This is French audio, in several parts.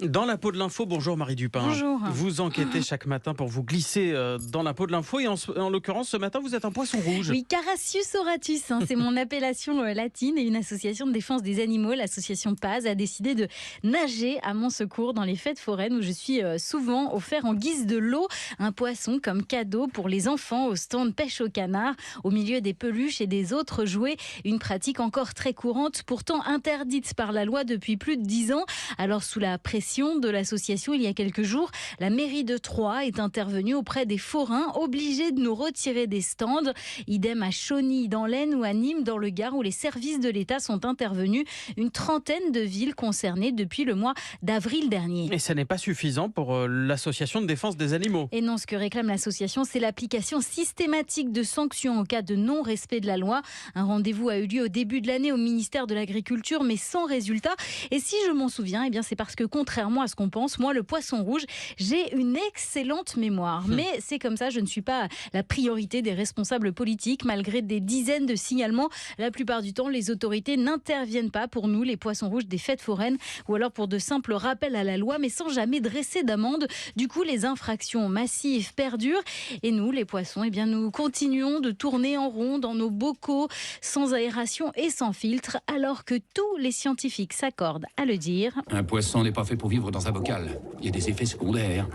Dans la peau de l'info, bonjour Marie Dupin. Bonjour. Vous enquêtez chaque matin pour vous glisser dans la peau de l'info et en l'occurrence ce matin vous êtes un poisson rouge. Oui, Carassius auratus, c'est mon appellation latine, et une association de défense des animaux, l'association Paz, a décidé de nager à mon secours dans les fêtes foraines où je suis souvent offert en guise de lot un poisson comme cadeau pour les enfants au stand pêche au canard, au milieu des peluches et des autres jouets. Une pratique encore très courante, pourtant interdite par la loi depuis plus de 10 ans. Alors sous la pression de l'association, il y a quelques jours, la mairie de Troyes est intervenue auprès des forains, obligés de nous retirer des stands. Idem à Chauny dans l'Aisne ou à Nîmes dans le Gard, où les services de l'État sont intervenus. Une trentaine de villes concernées depuis le mois d'avril dernier. Et ça n'est pas suffisant pour l'association de défense des animaux. Et non, ce que réclame l'association, c'est l'application systématique de sanctions en cas de non-respect de la loi. Un rendez-vous a eu lieu au début de l'année au ministère de l'Agriculture, mais sans résultat. Et si je m'en souviens, c'est parce que contrairement à ce qu'on pense, moi, le poisson rouge, j'ai une excellente mémoire. Mais c'est comme ça, je ne suis pas la priorité des responsables politiques. Malgré des dizaines de signalements, la plupart du temps, les autorités n'interviennent pas pour nous, les poissons rouges des fêtes foraines, ou alors pour de simples rappels à la loi, mais sans jamais dresser d'amende. Du coup, les infractions massives perdurent. Et nous, les poissons, nous continuons de tourner en rond dans nos bocaux, sans aération et sans filtre, alors que tous les scientifiques s'accordent à le dire. Un poisson n'est pas fait pour vivre dans un bocal. Il y a des effets secondaires.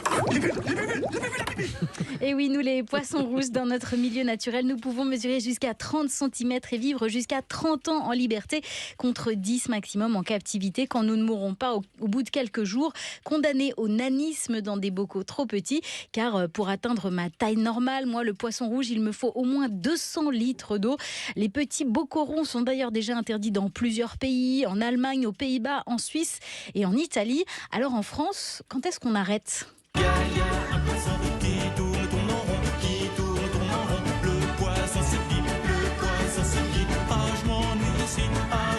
Et oui, nous les poissons rouges, dans notre milieu naturel, nous pouvons mesurer jusqu'à 30 cm et vivre jusqu'à 30 ans en liberté, contre 10 maximum en captivité, quand nous ne mourrons pas au bout de quelques jours, condamnés au nanisme dans des bocaux trop petits. Car pour atteindre ma taille normale, moi le poisson rouge, il me faut au moins 200 litres d'eau. Les petits bocaux ronds sont d'ailleurs déjà interdits dans plusieurs pays, en Allemagne, aux Pays-Bas, en Suisse et en Italie. Alors en France, quand est-ce qu'on arrête ? Il y a un poisson qui tourne en rond, le poisson se dit,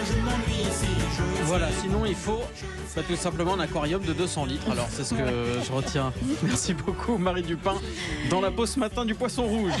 je m'ennuie ici, Voilà, sinon il faut tout simplement un aquarium de 200 litres. Alors c'est ce que je retiens. Merci beaucoup Marie Dupin dans la peau ce matin du poisson rouge.